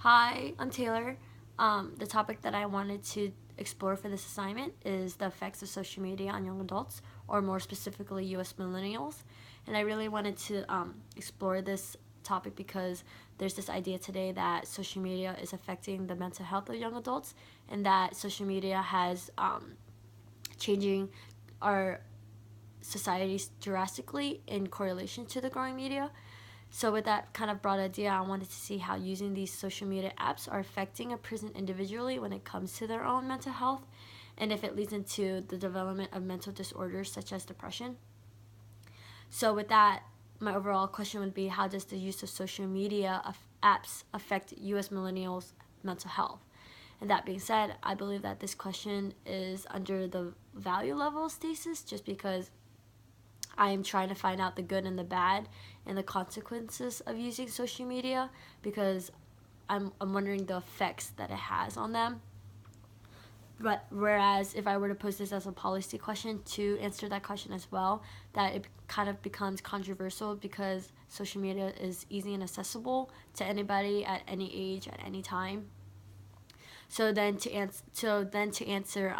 Hi, I'm Taylor. The topic that I wanted to explore for this assignment is the effects of social media on young adults, or more specifically, US millennials. And I really wanted to explore this topic because there's this idea today that social media is affecting the mental health of young adults, and that social media has changing our societies drastically in correlation to the growing media. So with that kind of broad idea, I wanted to see how using these social media apps are affecting a person individually when it comes to their own mental health, and if it leads into the development of mental disorders such as depression. So with that, my overall question would be, how does the use of social media apps affect US millennials' mental health? And that being said, I believe that this question is under the value level stasis, just because I am trying to find out the good and the bad and the consequences of using social media, because I'm wondering the effects that it has on them. But whereas if I were to pose this as a policy question to answer that question as well, that it kind of becomes controversial because social media is easy and accessible to anybody at any age at any time. So then to answer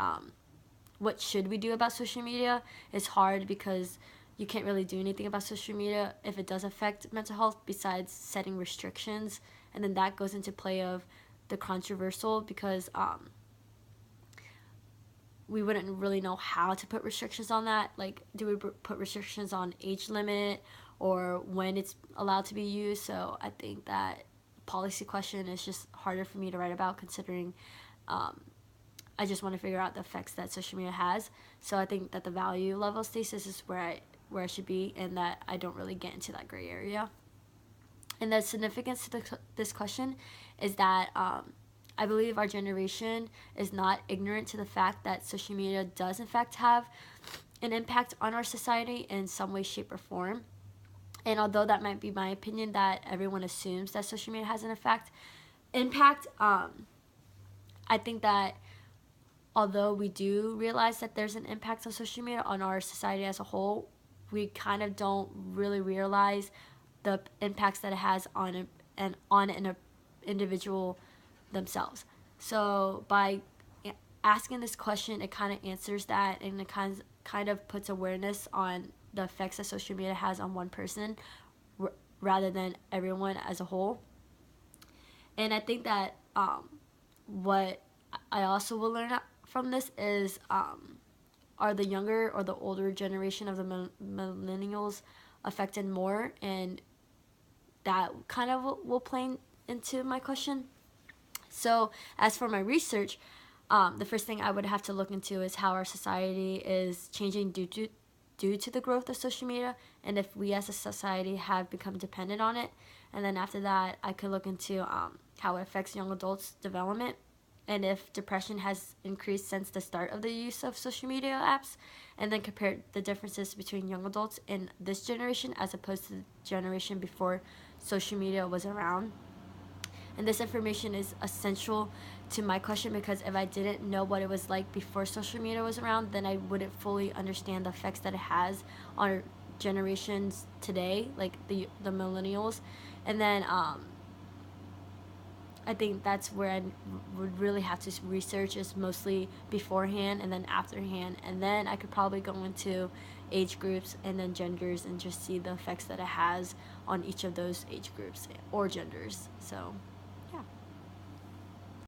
what should we do about social media is hard, because you can't really do anything about social media if it does affect mental health besides setting restrictions. And then that goes into play of the controversial, because we wouldn't really know how to put restrictions on that. Like, do we put restrictions on age limit or when it's allowed to be used? So I think that policy question is just harder for me to write about, considering I just want to figure out the effects that social media has. So I think that the value level stasis is where I should be, and that I don't really get into that gray area. And the significance to this question is that I believe our generation is not ignorant to the fact that social media does in fact have an impact on our society in some way, shape, or form. And although that might be my opinion, that everyone assumes that social media has an impact, I think that although we do realize that there's an impact on social media on our society as a whole, we kind of don't really realize the impacts that it has on an individual themselves. So by asking this question, it kind of answers that, and it kind of puts awareness on the effects that social media has on one person rather than everyone as a whole. And I think that what I also will learn from this is, are the younger or the older generation of the millennials affected more, and that kind of will play into my question. So as for my research, the first thing I would have to look into is how our society is changing due to the growth of social media, and if we as a society have become dependent on it. And then after that, I could look into how it affects young adults' development, and if depression has increased since the start of the use of social media apps, and then compare the differences between young adults in this generation as opposed to the generation before social media was around. And this information is essential to my question, because if I didn't know what it was like before social media was around, then I wouldn't fully understand the effects that it has on generations today, like the millennials. And then I think that's where I would really have to research, is mostly beforehand and then afterhand, and then I could probably go into age groups and then genders and just see the effects that it has on each of those age groups or genders. So yeah.